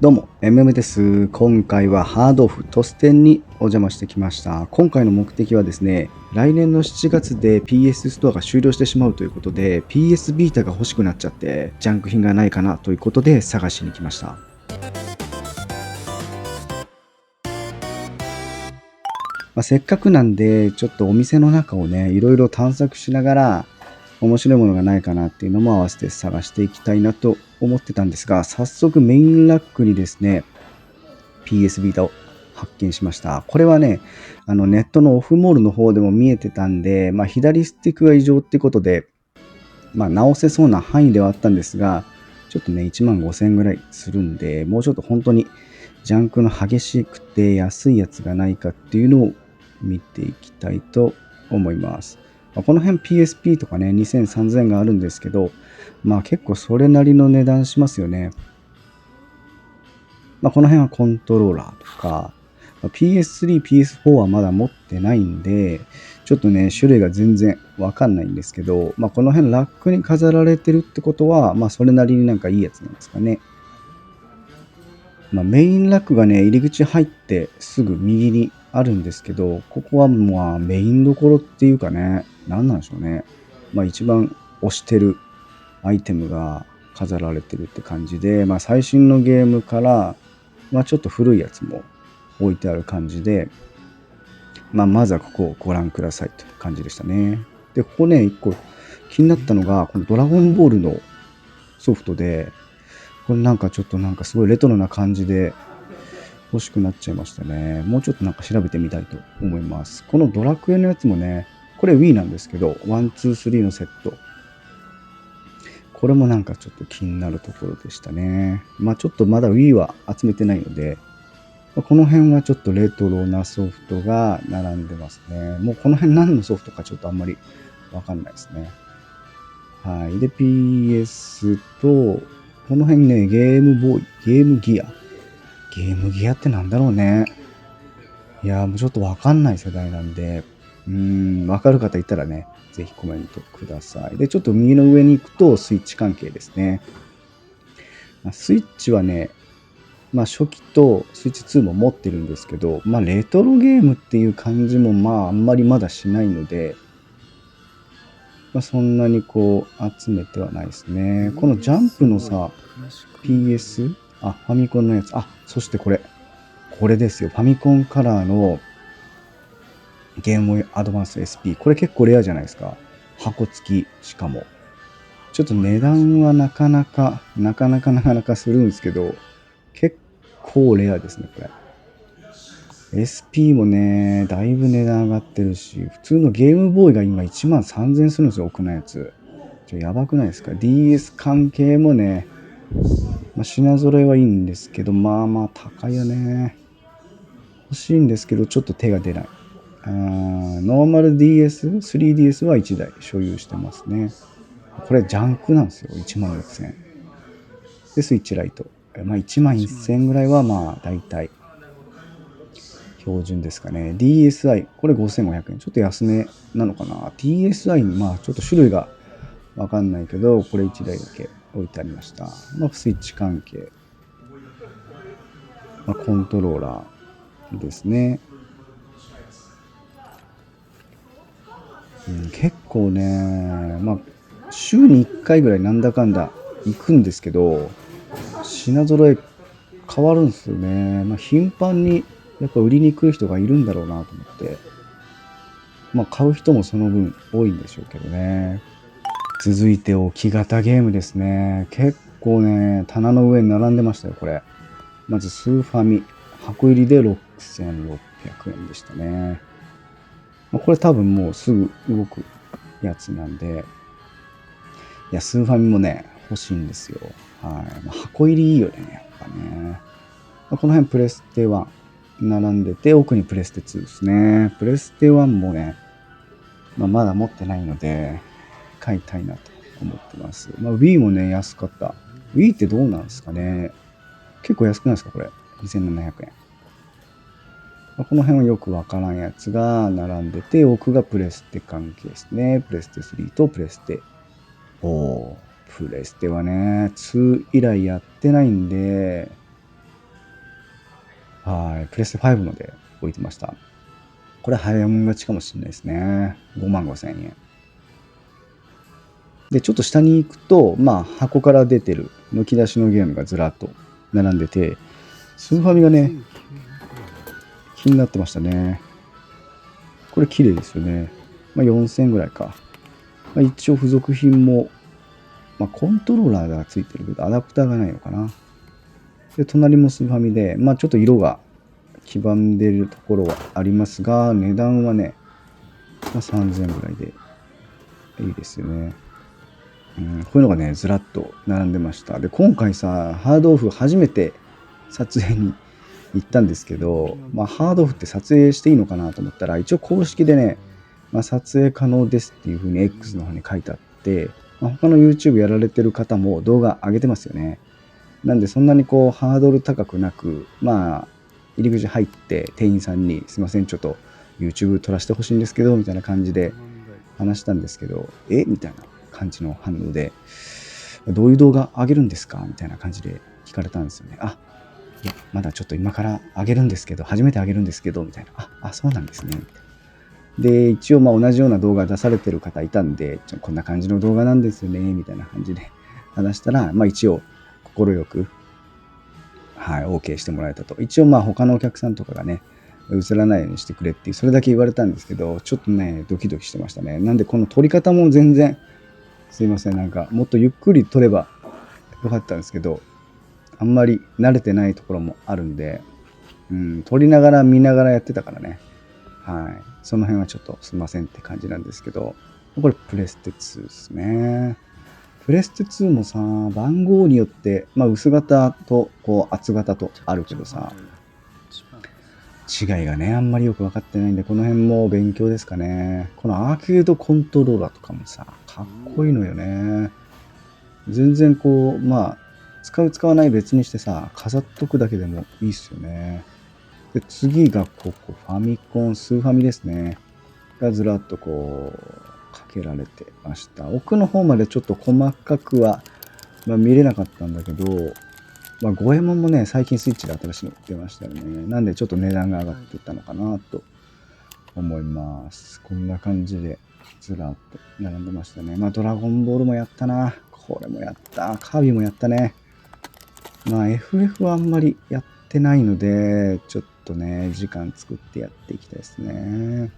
どうも、MM です。今回はハードオフトス店にお邪魔してきました。今回の目的はですね、来年の7月で PS ストアが終了してしまうということで、PS ビータが欲しくなっちゃって、ジャンク品がないかなということで探しに来ました。せっかくなんで、ちょっとお店の中をね、いろいろ探索しながら、面白いものがないかなっていうのも合わせて探していきたいなと思ってたんですが、早速メインラックにですね、PS ビータを発見しました。これはね、ネットのオフモールの方でも見えてたんで、左スティックが異常ってことで、直せそうな範囲ではあったんですが、ちょっとね、1万5000円ぐらいするんで、もうちょっと本当にジャンクの激しくて安いやつがないかっていうのを見ていきたいと思います。この辺 PSP とかね、2000、3000があるんですけど、結構それなりの値段しますよね。この辺はコントローラーとか、PS3、PS4 はまだ持ってないんで、ちょっとね、種類が全然わかんないんですけど、この辺ラックに飾られてるってことは、それなりになんかいいやつなんですかね。メインラックがね、入り口入ってすぐ右にあるんですけど、ここはメインどころっていうかね、何なんでしょうね。一番推してるアイテムが飾られてるって感じで、最新のゲームから、ちょっと古いやつも置いてある感じで、まずはここをご覧くださいという感じでしたね。で、ここね、一個気になったのが、このドラゴンボールのソフトで、これなんかちょっとなんかすごいレトロな感じで欲しくなっちゃいましたね。もうちょっとなんか調べてみたいと思います。このドラクエのやつもね、これ Wii なんですけど、1、2、3のセット。これもなんかちょっと気になるところでしたね。ちょっとまだ Wii は集めてないので、この辺はちょっとレトロなソフトが並んでますね。もうこの辺何のソフトかちょっとあんまりわかんないですね。はい。で、PS と、この辺ね、ゲームボーイ、ゲームギア。ゲームギアってなんだろうね。いやー、もうちょっとわかんない世代なんで、わかる方いたらね、ぜひコメントください。で、ちょっと右の上に行くとスイッチ関係ですね。スイッチはね、初期とスイッチ2も持ってるんですけど、レトロゲームっていう感じもあんまりまだしないので、そんなにこう集めてはないですね。このジャンプのさ、PS? ファミコンのやつ。そしてこれですよ。ファミコンカラーのゲームボーイアドバンス SP。これ結構レアじゃないですか。箱付き、しかも。ちょっと値段はなかなかするんですけど、結構レアですね、これ。SP もね、だいぶ値段上がってるし、普通のゲームボーイが今1万3000円するんですよ、奥のやつ。やばくないですか？ DS 関係もね、品揃えはいいんですけど、高いよね。欲しいんですけど、ちょっと手が出ない。ノーマル DS、3DS は1台所有してますね。これジャンクなんですよ、1万6000円。で、スイッチライト。1万1000円ぐらいはだいたい標準ですかね。DSi、これ5500円。ちょっと安めなのかな。DSi にちょっと種類がわかんないけど、これ1台だけ置いてありました。スイッチ関係。コントローラーですね。結構ね、週に1回ぐらいなんだかんだ行くんですけど、品揃え変わるんですよね。頻繁にやっぱ売りに来る人がいるんだろうなと思って。買う人もその分多いんでしょうけどね。続いて置き型ゲームですね。結構ね、棚の上に並んでましたよ、これ。まずスーファミ。箱入りで6600円でしたね。これ多分もうすぐ動くやつなんで、いや、スーファミもね、欲しいんですよ。はい。箱入りいいよね、やっぱね。この辺プレステ1並んでて、奥にプレステ2ですね。プレステ1もね、まだ持ってないので、買いたいなと思ってます。Wii もね、安かった。Wii ってどうなんですかね。結構安くないですかこれ。2700円。この辺はよくわからんやつが並んでて、奥がプレステ関係ですね。プレステ3とプレステ。プレステはね、2以来やってないんで、はい。プレステ5ので置いてました。これ早いもん勝ちかもしれないですね。55,000円。で、ちょっと下に行くと、箱から出てる抜き出しのゲームがずらっと並んでて、スーファミがね、気になってましたね。これ綺麗ですよね。4000円ぐらいか。一応付属品も、コントローラーがついてるけど、アダプターがないのかな。で、隣もスーファミで、ちょっと色が黄ばんでるところはありますが、値段はね、3000円ぐらいでいいですよね。こういうのがね、ずらっと並んでました。で、今回さ、ハードオフ初めて撮影に行ったんですけど、ハードオフって撮影していいのかなと思ったら、一応公式でね、撮影可能ですっていう風に X の方に書いてあって、他の YouTube やられてる方も動画上げてますよね。なんでそんなにこうハードル高くなく、入り口入って店員さんにすいません、ちょっと YouTube 撮らせてほしいんですけど、みたいな感じで話したんですけど、みたいな感じの反応で、どういう動画上げるんですかみたいな感じで聞かれたんですよね。いや、まだちょっと今から上げるんですけど、初めて上げるんですけど、みたいな。そうなんですね。で、一応同じような動画出されてる方いたんで、こんな感じの動画なんですよね、みたいな感じで話したら、一応、快く、はい、OK してもらえたと。一応他のお客さんとかがね、映らないようにしてくれっていう、それだけ言われたんですけど、ちょっとね、ドキドキしてましたね。なんでこの撮り方も全然、すいません、なんかもっとゆっくり撮ればよかったんですけど、あんまり慣れてないところもあるんで、撮りながら見ながらやってたからね。はい。その辺はちょっとすいませんって感じなんですけど、これプレステ2ですね。プレステ2もさ、番号によって、薄型とこう厚型とあるけどさ、違いがね、あんまりよく分かってないんで、この辺も勉強ですかね。このアーケードコントローラーとかもさ、かっこいいのよね。全然こう、使う使わない別にしてさ、飾っとくだけでもいいっすよね。で、次がここ、ファミコン、スーファミですね。がずらっとこう、かけられてました。奥の方までちょっと細かくは、見れなかったんだけど、五右衛門もね、最近スイッチで新しいの出ましたよね。なんでちょっと値段が上がっていったのかなと思います。こんな感じでずらっと並んでましたね。ドラゴンボールもやったな。これもやった。カービィもやったね。FF はあんまりやってないので、ちょっとね、時間作ってやっていきたいですね。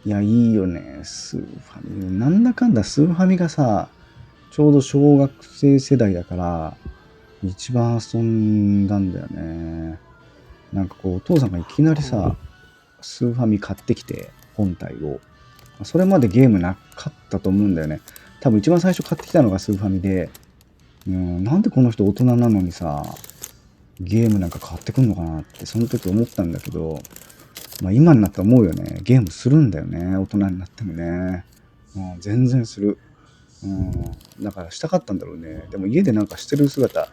いや、いいよね、スーファミ。なんだかんだスーファミがさ、ちょうど小学生世代だから、一番遊んだんだよね。なんかこう、お父さんがいきなりさ、スーファミ買ってきて、本体を。それまでゲームなかったと思うんだよね。多分一番最初買ってきたのがスーファミで、なんでこの人大人なのにさ、ゲームなんか買ってくんのかなってその時思ったんだけど、今になって思うよね。ゲームするんだよね。大人になってもね。全然する。だからしたかったんだろうね。でも家でなんかしてる姿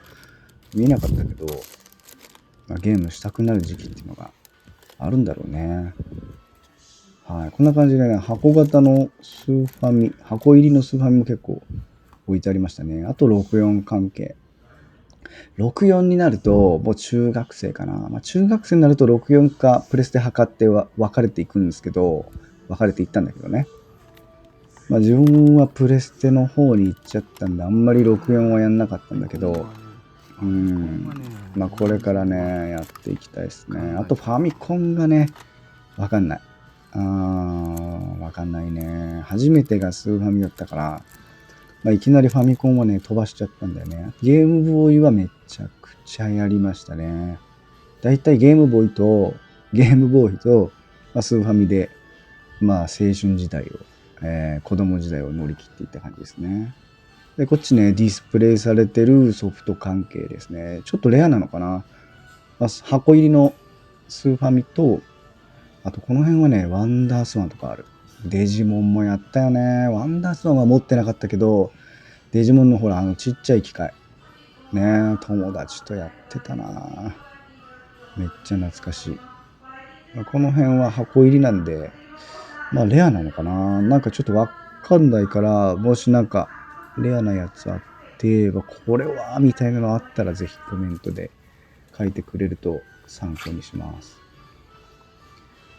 見えなかったけど、ゲームしたくなる時期っていうのがあるんだろうね。はい。こんな感じでね、箱型のスーファミ、箱入りのスーファミも結構置いてありましたね。あと64関係。64になると、もう中学生かな。中学生になると64かプレステ測っては分かれていくんですけど、分かれていったんだけどね。自分はプレステの方に行っちゃったんで、あんまり64はやんなかったんだけど、これからね、やっていきたいですね。あとファミコンがね、わかんない。わかんないね。初めてがスーファミだったから、いきなりファミコンはね、飛ばしちゃったんだよね。ゲームボーイはめちゃくちゃやりましたね。だいたいゲームボーイと、スーファミで、青春時代を、子供時代を乗り切っていった感じですね。で、こっちね、ディスプレイされてるソフト関係ですね。ちょっとレアなのかな。箱入りのスーファミと、あとこの辺はね、ワンダースワンとかある。デジモンもやったよね。ワンダースワンは持ってなかったけど、デジモンのほら、ちっちゃい機械。ね、友達とやってたな。めっちゃ懐かしい。この辺は箱入りなんで、レアなのかな。なんかちょっとわかんないから、もしなんかレアなやつあって、これはみたいなのあったらぜひコメントで書いてくれると参考にします。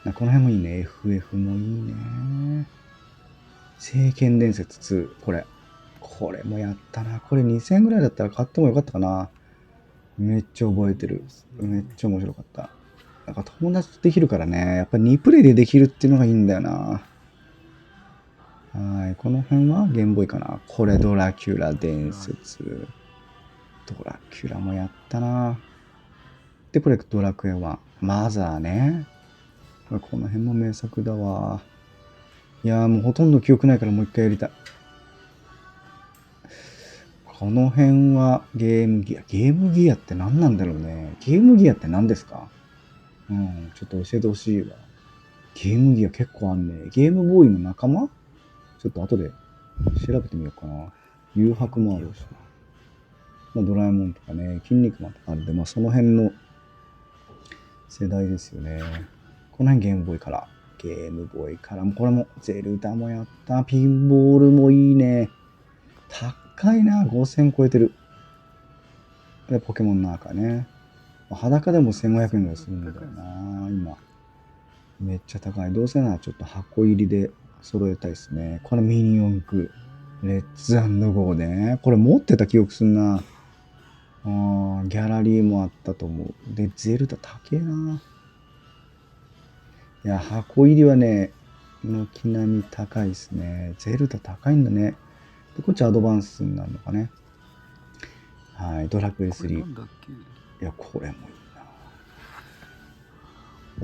この辺もいいね。FF もいいね。聖剣伝説2。これもやったな。これ2000円ぐらいだったら買ってもよかったかな。めっちゃ覚えてる。めっちゃ面白かった。なんか友達とできるからね。やっぱ2プレイでできるっていうのがいいんだよな。はい。この辺はゲームボーイかな。これドラキュラ伝説。ドラキュラもやったな。で、これドラクエ1。マザーね。この辺も名作だわ。いやーもうほとんど記憶ないからもう一回やりたい。この辺はゲームギア。ゲームギアって何なんだろうね。ゲームギアって何ですか？ちょっと教えてほしいわ。ゲームギア結構あんね。ゲームボーイの仲間？ちょっと後で調べてみようかな。誘白もあるし。ドラえもんとかね、筋肉マンとかあるんで、その辺の世代ですよね。この辺ゲームボーイから。ゲームボーイからも、これもゼルダもやった。ピンボールもいいね。高いな、5000超えてる。で、ポケモンの赤ね。裸でも1500円ぐらいするんだよな、今。めっちゃ高い。どうせならちょっと箱入りで揃えたいですね。これミニ四駆。レッツゴーね。これ持ってた記憶すんな。ギャラリーもあったと思う。で、ゼルダ高えな。いや、箱入りはね、軒並み高いですね。ゼルダ高いんだね。で、こっちアドバンスになるのかね。はい、ドラクエ3。いや、これもい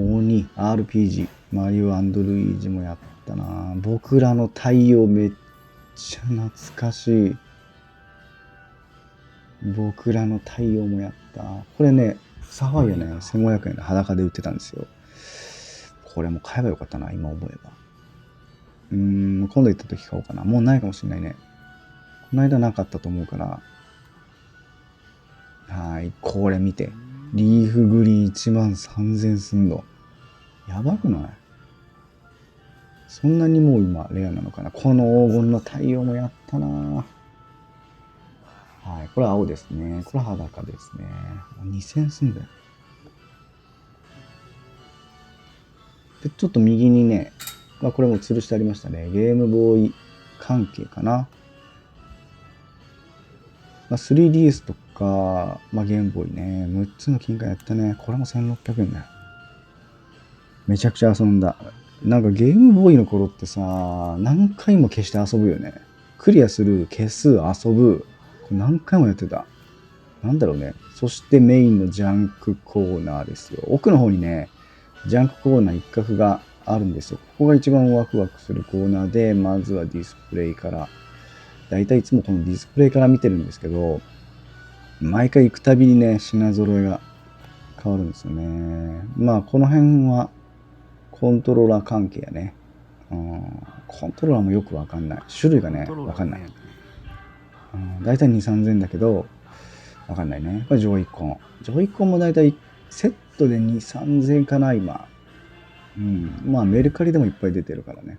いな。鬼、RPG、マリオ&ルイージもやったな。僕らの太陽めっちゃ懐かしい。僕らの太陽もやった。これね、サファイアね、1500円で裸で売ってたんですよ。これも買えばよかったな、今思えば。今度行った時買おうかな。もうないかもしれないね。この間なかったと思うから。はい、これ見て。リーフグリーン13000すんの。やばくない？そんなにもう今レアなのかな。この黄金の太陽もやったな。はい、これ青ですね。これ裸ですね。2000すんだよ。で、ちょっと右にね、これも吊るしてありましたね。ゲームボーイ関係かな。3DS とか、ゲームボーイね、6つの金貨やったね。これも1600円だよ。めちゃくちゃ遊んだ。なんかゲームボーイの頃ってさ、何回も消して遊ぶよね。クリアする、消す、遊ぶ。これ何回もやってた。なんだろうね。そしてメインのジャンクコーナーですよ。奥の方にね、ジャンクコーナー一角があるんですよ。ここが一番ワクワクするコーナーで、まずはディスプレイから。だいたいいつもこのディスプレイから見てるんですけど、毎回行くたびにね、品揃えが変わるんですよね。この辺はコントローラー関係やね。コントローラーもよくわかんない。種類がね、わかんない。だいたい2、3000だけど、わかんないね。これジョイコン。ジョイコンもだいたいセットで2、3000かな、今。メルカリでもいっぱい出てるからね。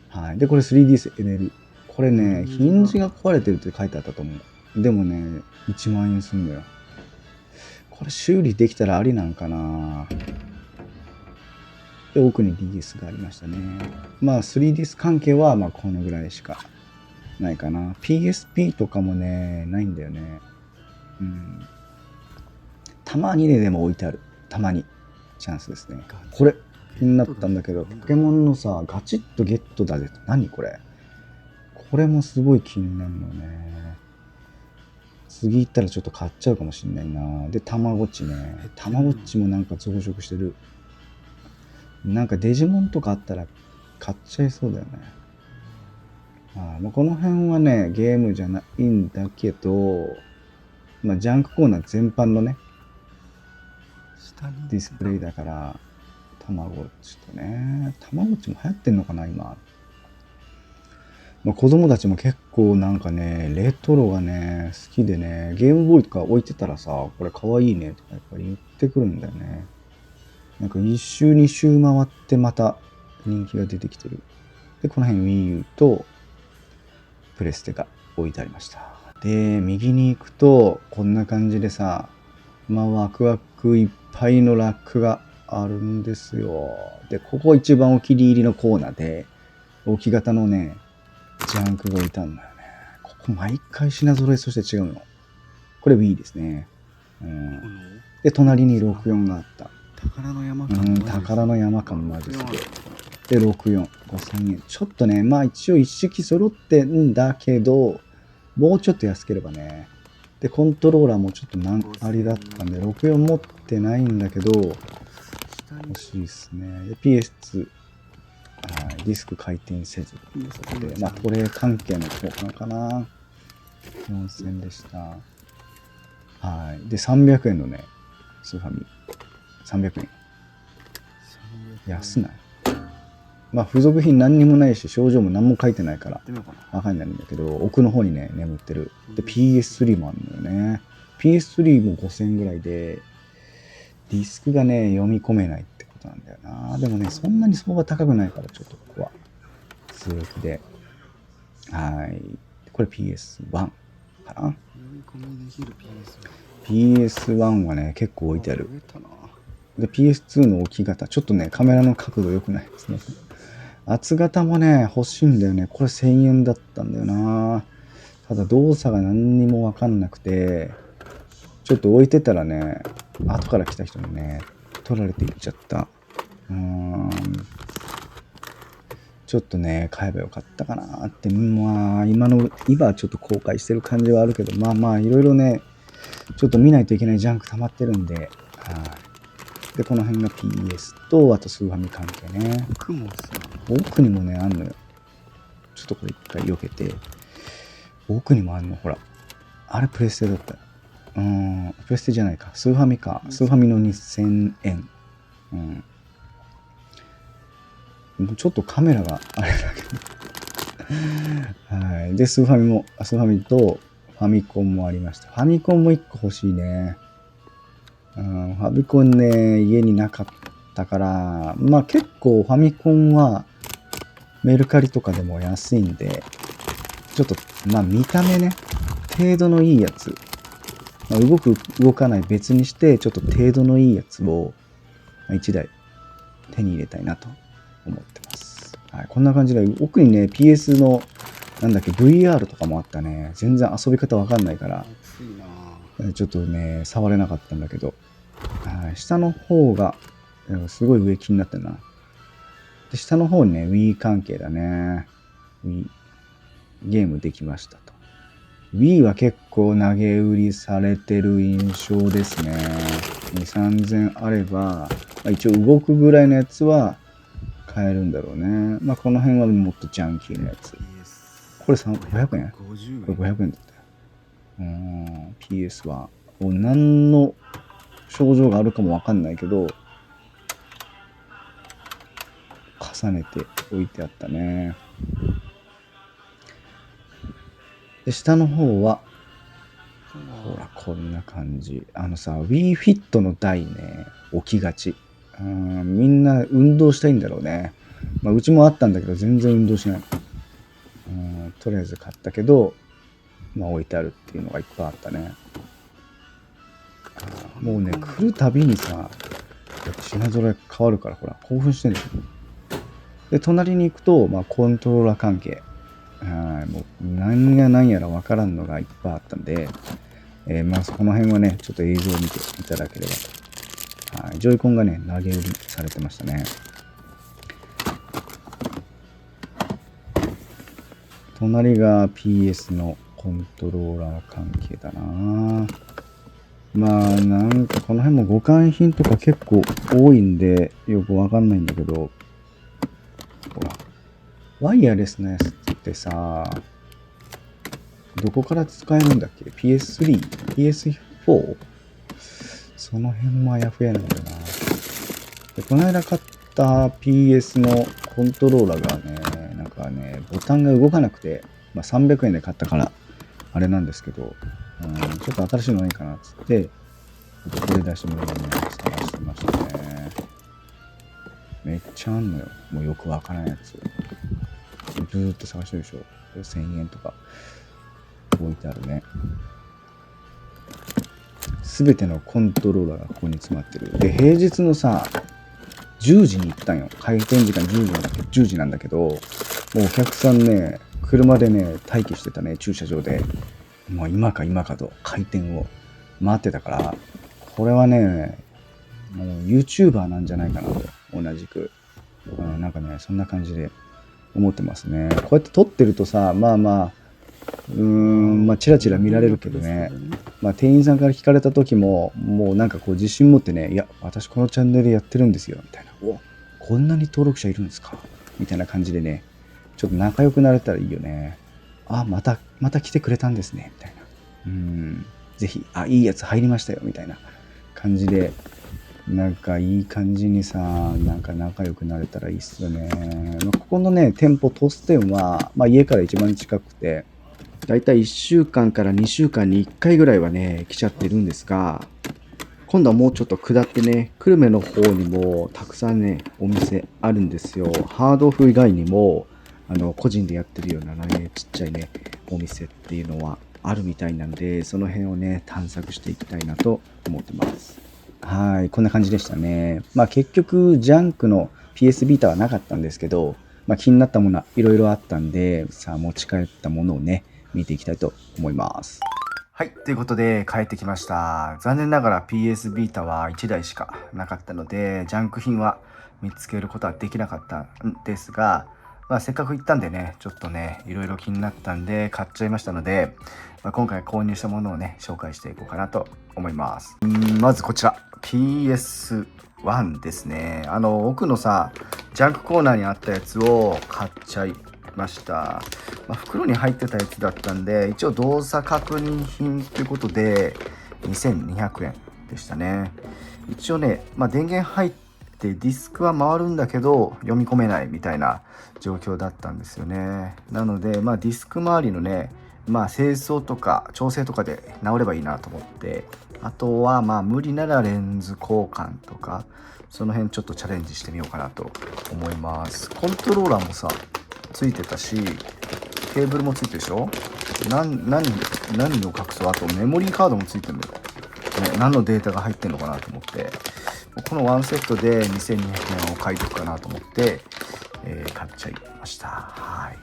はい。で、これ 3DS NL。これね、ヒンジが壊れてるって書いてあったと思う。でもね、1万円すんのよ。これ修理できたらありなんかな。で、奥に DS がありましたね。3DS 関係はこのぐらいしかないかな。PSP とかもね、ないんだよね。たまにね、でも置いてある。たまに。チャンスですね。これ、気になったんだけど、ポケモンのさ、ガチッとゲットだぜ。何これ？これもすごい気になるのね。次行ったらちょっと買っちゃうかもしんないな。で、たまごっちね。たまごっちもなんか増殖してる。なんかデジモンとかあったら買っちゃいそうだよね。この辺はね、ゲームじゃないんだけど、ジャンクコーナー全般のね、ディスプレイだから、たまごっちとね、たまごっちも流行ってんのかな、今。子供たちも結構なんかね、レトロがね、好きでね、ゲームボーイとか置いてたらさ、これかわいいねとかやっぱり言ってくるんだよね。なんか一周二周回ってまた人気が出てきてる。で、この辺 Wii U とプレステが置いてありました。で、右に行くと、こんな感じでさ、まあ、ワクワクいっぱいのラックがあるんですよ。で、ここ一番お気に入りのコーナーで、置き型のね、ジャンクが置いたんだよね。ここ毎回品揃えそして違うの。これ Wii ですね。で、隣に64があった。宝の山感、宝の山感マジすげえ。で、64、5000円。ちょっとね、まあ一応一式揃ってんだけど、もうちょっと安ければね。で、コントローラーもちょっとありだったんで、64持ってないんだけど、欲しいですね。で、PS2、はい、ディスク回転せず。で、まあ、これ関係の交換かな。4000でした。はい。で、300円のね、スーファミ。300円。安ない。まあ、付属品何にもないし、症状も何も書いてないから、わかんないんだけど、奥の方にね、眠ってる。で、PS3 もあるのよね。PS3 も5000円ぐらいで、ディスクがね、読み込めないってことなんだよな。でもね、そんなに相場高くないから、ちょっとここは、強気で。はい。これ PS1 かな。PS1 はね、結構置いてある。で、PS2 の置き型。ちょっとね、カメラの角度良くないですね。厚型もね、欲しいんだよね。これ1000円だったんだよな。ただ動作が何にもわかんなくて、ちょっと置いてたらね、後から来た人にね、取られていっちゃった。ちょっとね、買えばよかったかなって、まあ、今はちょっと後悔してる感じはあるけど、まあまあ、いろいろね、ちょっと見ないといけないジャンク溜まってるんで、はい。で、この辺が PS と、あとスーファミ関係ね。奥にもね、あんのよ。ちょっとこれ一回避けて、奥にもあんの、ほら。あれプレステだった。プレステじゃないか。スーファミか。スーファミの2000円。ちょっとカメラがあれだけど。はい。で、スーファミとファミコンもありました。ファミコンも1個欲しいね。ファミコンね、家になかったから、まあ結構ファミコンはメルカリとかでも安いんで、ちょっと、まあ見た目ね、程度のいいやつ、まあ、動かない別にして、ちょっと程度のいいやつを1台手に入れたいなと思ってます。はい、こんな感じで、奥にね、PS の、なんだっけ、VR とかもあったね。全然遊び方わかんないから、ちょっとね、触れなかったんだけど、はい、下の方が、すごい上気になってるな。で、下の方にね、Wii 関係だね。Wii、ゲームできましたと。Wii は結構投げ売りされてる印象ですね。2、3000あれば、まあ、一応動くぐらいのやつは買えるんだろうね。まあこの辺はもっとジャンキーなやつ。これ500円？これ500円だったよ。PS は。何の症状があるかもわかんないけど、重ねて置いてあったね。で、下の方は、ほら、こんな感じ。Wii Fit の台ね、置きがち。みんな運動したいんだろうね。まあ、うちもあったんだけど、全然運動しない。とりあえず買ったけど、まあ、置いてあるっていうのがいっぱいあったね。もうね、来るたびにさ、品揃え変わるから、ほら、興奮してんだよ。で、隣に行くと、まあ、コントローラー関係。もう何が何やら分からんのがいっぱいあったんで、まあ、この辺はね、ちょっと映像を見ていただければと。はい、ジョイコンがね、投げ売りされてましたね。隣が PS のコントローラー関係だな。まあ、なんかこの辺も互換品とか結構多いんで、よくわかんないんだけど、ほら、ワイヤレスなやつってさ、どこから使えるんだっけ？ PS3？PS4？ その辺もあやふやなんだよな。で、この間買った PS のコントローラーがね、なんかね、ボタンが動かなくて、まあ、300円で買ったから、あれなんですけど、ちょっと新しいのないかなっつって、これ出してもらうのを探してましたね。めっちゃあんのよ。もうよくわからんやつ。ずーっと探してるでしょ。1000円とか置いてあるね。全てのコントローラーがここに詰まってる。で、平日のさ、10時に行ったんよ。開店時間10時なんだけど、もうお客さんね、車でね、待機してたね、駐車場で。もう今か今かと開店を待ってたから、これはね、もう YouTuber なんじゃないかなと、同じく。なんかね、そんな感じで思ってますね。こうやって撮ってるとさ、チラチラ見られるけどね、店員さんから聞かれた時も、もうなんかこう自信持ってね、いや、私このチャンネルやってるんですよ、みたいな。お、こんなに登録者いるんですかみたいな感じでね、ちょっと仲良くなれたらいいよね。あ、また来てくれたんですね、みたいな。ぜひ、いいやつ入りましたよ、みたいな感じで、なんかいい感じにさ、なんか仲良くなれたらいいっすよね。ここのね、店舗、トス店は、家から一番近くて、だいたい1週間から2週間に1回ぐらいはね、来ちゃってるんですが、今度はもうちょっと下ってね、久留米の方にもたくさんね、お店あるんですよ。ハードオフ以外にも、個人でやってるようなね、ちっちゃいね、お店っていうのはあるみたいなんで、その辺をね、探索していきたいなと思ってます。はい、こんな感じでしたね。結局、ジャンクの PS ビータはなかったんですけど、気になったものはいろいろあったんで、さあ持ち帰ったものをね、見ていきたいと思います。はい、ということで帰ってきました。残念ながら PS ビータは1台しかなかったので、ジャンク品は見つけることはできなかったんですが、せっかく行ったんでね、ちょっとね、いろいろ気になったんで買っちゃいましたので、今回購入したものをね、紹介していこうかなと思います。まずこちら、PS1 ですね。奥のさ、ジャンクコーナーにあったやつを買っちゃいました。袋に入ってたやつだったんで、一応動作確認品ということで、2200円でしたね。一応ね、電源入ってディスクは回るんだけど、読み込めないみたいな状況だったんですよね。なので、ディスク周りのね、清掃とか調整とかで直ればいいなと思って、あとは無理ならレンズ交換とか、その辺ちょっとチャレンジしてみようかなと思います。コントローラーもさ、ついてたし、ケーブルもついてるでしょ。何を隠そう、あとメモリーカードもついてるんだよ、ね、何のデータが入ってんのかなと思って、このワンセットで2200円を買いとくかなと思って、買っちゃいました。はい。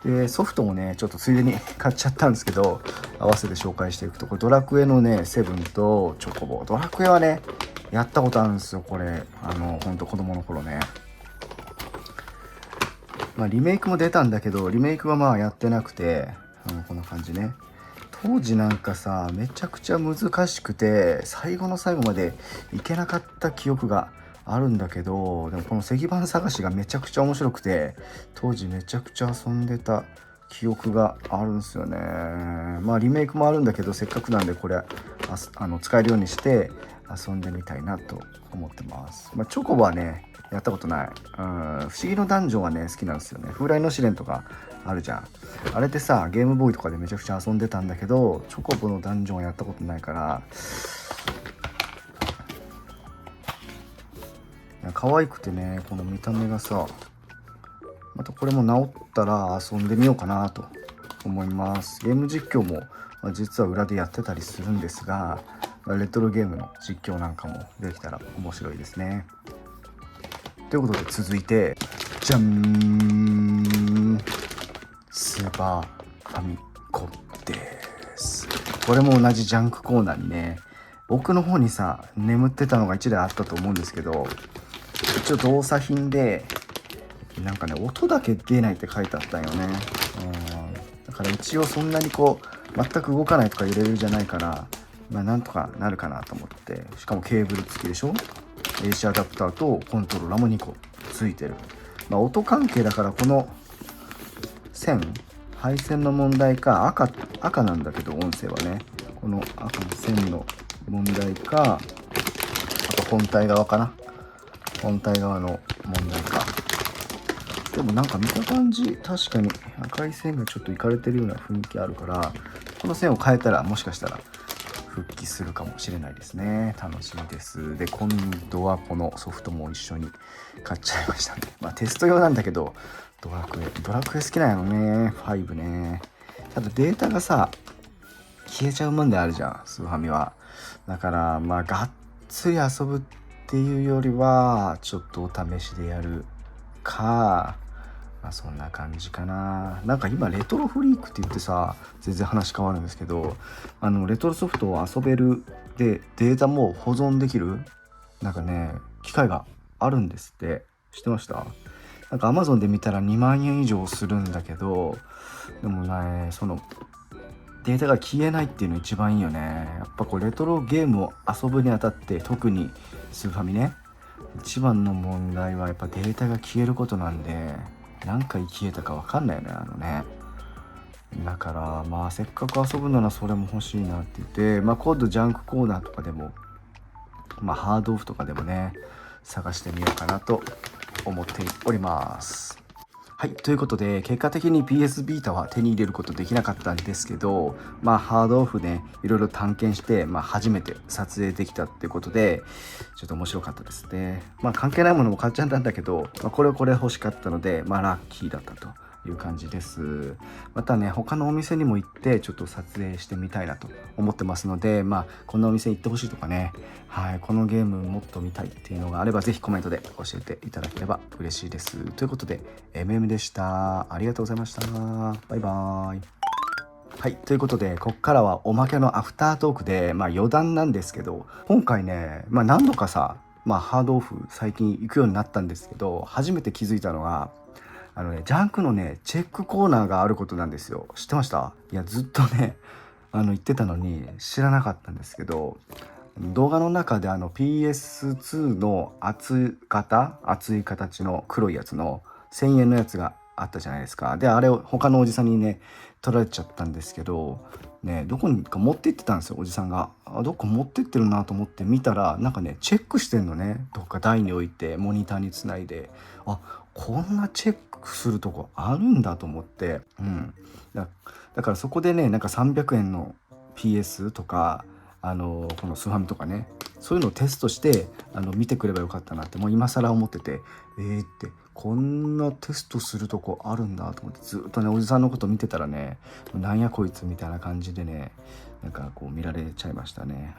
で、ソフトもね、ちょっとついでに買っちゃったんですけど、合わせて紹介していくと、これドラクエのね、セブンとチョコボ。ドラクエはね、やったことあるんですよ、これ。ほんと子供の頃ね。リメイクも出たんだけど、リメイクはやってなくて、こんな感じね。当時なんかさ、めちゃくちゃ難しくて、最後の最後までいけなかった記憶があるんだけど、でもこの石板探しがめちゃくちゃ面白くて、当時めちゃくちゃ遊んでた記憶があるんですよね。リメイクもあるんだけど、せっかくなんでこれ使えるようにして遊んでみたいなと思ってます。チョコボはね、やったことない。不思議のダンジョンはね、好きなんですよね。風来の試練とかあるじゃん。あれってさ、ゲームボーイとかでめちゃくちゃ遊んでたんだけど、チョコボのダンジョンはやったことないから、可愛くてね、この見た目がさ、またこれも直ったら遊んでみようかなと思います。ゲーム実況も実は裏でやってたりするんですが、レトロゲームの実況なんかもできたら面白いですね。ということで続いて、じゃん、スーパーファミコンです。これも同じジャンクコーナーにね、奥の方にさ、眠ってたのが1台あったと思うんですけど、一応動作品で、なんかね、音だけ出ないって書いてあったんよね。だから一応そんなにこう、全く動かないとか揺れるじゃないから、なんとかなるかなと思って、しかもケーブル付きでしょ。AC アダプターとコントローラーも2個ついてる。音関係だからこの配線の問題か、赤なんだけど音声はね、この赤の線の問題か、あと本体側かな。本体側の問題か。でもなんか見た感じ、確かに赤い線がちょっといかれてるような雰囲気あるから、この線を変えたらもしかしたら復帰するかもしれないですね。楽しみです。で、今度はこのソフトも一緒に買っちゃいましたね。テスト用なんだけど、ドラクエ好きなんやろね。5ね。ただデータがさ、消えちゃうもんであるじゃん、スーファミは。だからがっつり遊ぶっていうよりはちょっとお試しでやるか、そんな感じかな。なんか今レトロフリークって言ってさ、全然話変わるんですけど、レトロソフトを遊べるでデータも保存できるなんかね機械があるんですって。知ってました？なんか Amazon で見たら2万円以上するんだけど、でもねそのデータが消えないっていうの一番いいよね。やっぱこうレトロゲームを遊ぶにあたって、特にスーファミね、一番の問題はやっぱデータが消えることなんで、何回消えたか分かんないよね。だからせっかく遊ぶならそれも欲しいなって言って、今度ジャンクコーナーとかでも、ハードオフとかでもね探してみようかなと思っております。はい、ということで結果的に PS ビータは手に入れることできなかったんですけど、ハードオフねいろいろ探検して、初めて撮影できたっていうことでちょっと面白かったですね。関係ないものも買っちゃったんだけど、これ欲しかったのでラッキーだったという感じです。またね他のお店にも行ってちょっと撮影してみたいなと思ってますので、こんなお店行ってほしいとかね、このゲームもっと見たいっていうのがあればぜひコメントで教えていただければ嬉しいです。ということで MM でした。ありがとうございました。バイバイ。はい、ということでここからはおまけのアフタートークで、余談なんですけど、今回ね、何度かさ、ハードオフ最近行くようになったんですけど、初めて気づいたのがジャンクのねチェックコーナーがあることなんですよ。知ってました？いやずっとね言ってたのに知らなかったんですけど、動画の中でPS2 の厚い形の黒いやつの1000円のやつがあったじゃないですか。であれを他のおじさんにね取られちゃったんですけどね、どこにか持って行ってたんですよおじさんが。どっか持ってってるなと思って見たら、なんかねチェックしてんのね、どっか台に置いてモニターにつないで、こんなチェックするとこあるんだと思って、だからそこでねなんか300円の PS とかこのスーファミとかね、そういうのをテストして見てくればよかったなってもう今更思ってて、ってこんなテストするとこあるんだと思って、ずっとねおじさんのこと見てたらね、なんやこいつみたいな感じでね、なんかこう見られちゃいましたね。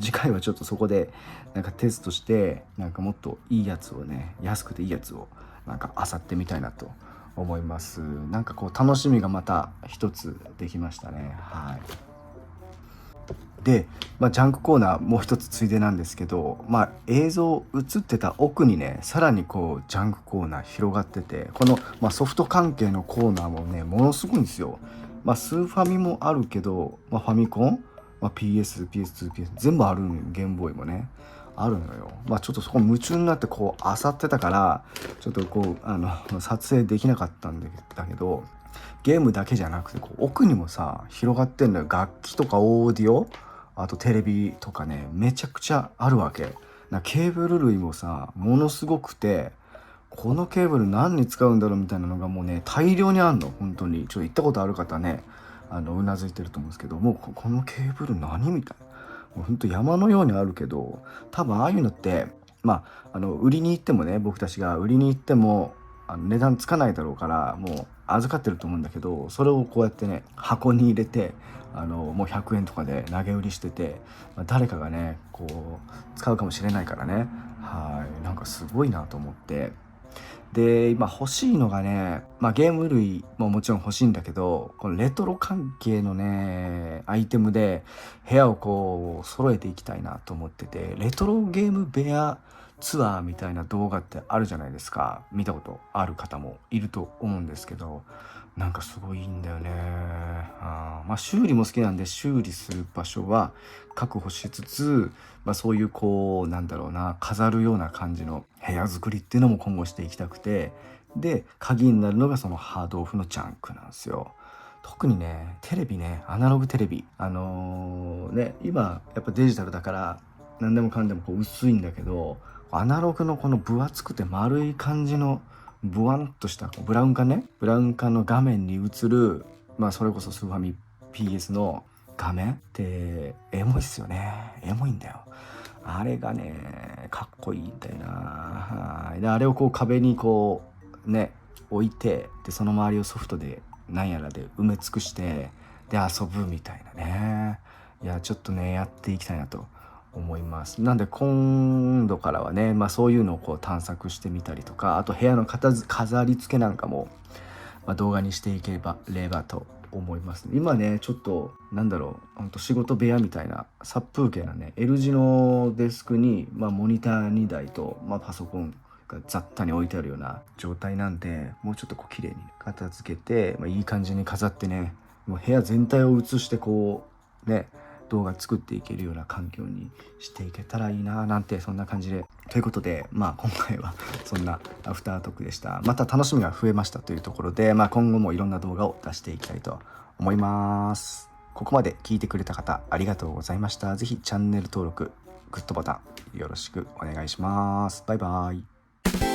次回はちょっとそこでなんかテストして、なんかもっといいやつをね、安くていいやつをなんか漁ってみたいなと思います。なんかこう楽しみがまた一つできましたね。で、ジャンクコーナーもう一つついでなんですけど、映像映ってた奥にねさらにこうジャンクコーナー広がってて、この、ソフト関係のコーナーもねものすごいんですよ。スーファミもあるけど、ファミコン、PS、PS2、PS 全部あるん、ゲームボーイもねあるのよ。ちょっとそこ夢中になってこう漁ってたからちょっとこう撮影できなかったんだけど、ゲームだけじゃなくてこう奥にもさ広がってんのよ。楽器とかオーディオ、あとテレビとかね、めちゃくちゃあるわけ。ケーブル類もさものすごくて、このケーブル何に使うんだろうみたいなのがもうね大量にあんの。本当に行ったことある方ねうなずいてると思うんですけど、もうこのケーブル何みたいな、もうほんと山のようにあるけど、多分ああいうのって売りに行ってもね、僕たちが売りに行っても値段つかないだろうからもう預かってると思うんだけど、それをこうやってね箱に入れてもう100円とかで投げ売りしてて、誰かがねこう使うかもしれないからね、なんかすごいなと思って。で今欲しいのがね、ゲーム類ももちろん欲しいんだけど、このレトロ関係のねアイテムで部屋をこう揃えていきたいなと思ってて、レトロゲーム部屋ツアーみたいな動画ってあるじゃないですか。見たことある方もいると思うんですけど、なんかすごいいいんだよね。修理も好きなんで修理する場所は確保しつつ、そういうこうなんだろうな、飾るような感じの部屋作りっていうのも今後していきたくて、で鍵になるのがそのハードオフのジャンクなんですよ。特にねテレビね、アナログテレビ今やっぱデジタルだから何でもかんでもこう薄いんだけど、アナログのこの分厚くて丸い感じのブワンとしたこうブラウン管の画面に映る、それこそスーファミ PS の画面ってエモいっすよね。エモいんだよ。あれがねかっこいいんだよな。であれをこう壁にこうね置いて、でその周りをソフトでなんやらで埋め尽くしてで遊ぶみたいなね。いやちょっとねやっていきたいなと思います。なんで今度からはね、そういうのをこう探索してみたりとか、あと部屋の飾り付けなんかも、動画にしていければと思います。今ねちょっとほんと仕事部屋みたいな殺風景なね L 字のデスクに、モニター2台と、パソコンが雑多に置いてあるような状態なんで、もうちょっとこう綺麗に片付けて、いい感じに飾ってね、もう部屋全体を映してこうね動画作っていけるような環境にしていけたらいいななんて、そんな感じで。ということで今回はそんなアフタートークでした。また楽しみが増えましたというところで、今後もいろんな動画を出していきたいと思います。ここまで聞いてくれた方ありがとうございました。ぜひチャンネル登録、グッドボタンよろしくお願いします。バイバイ。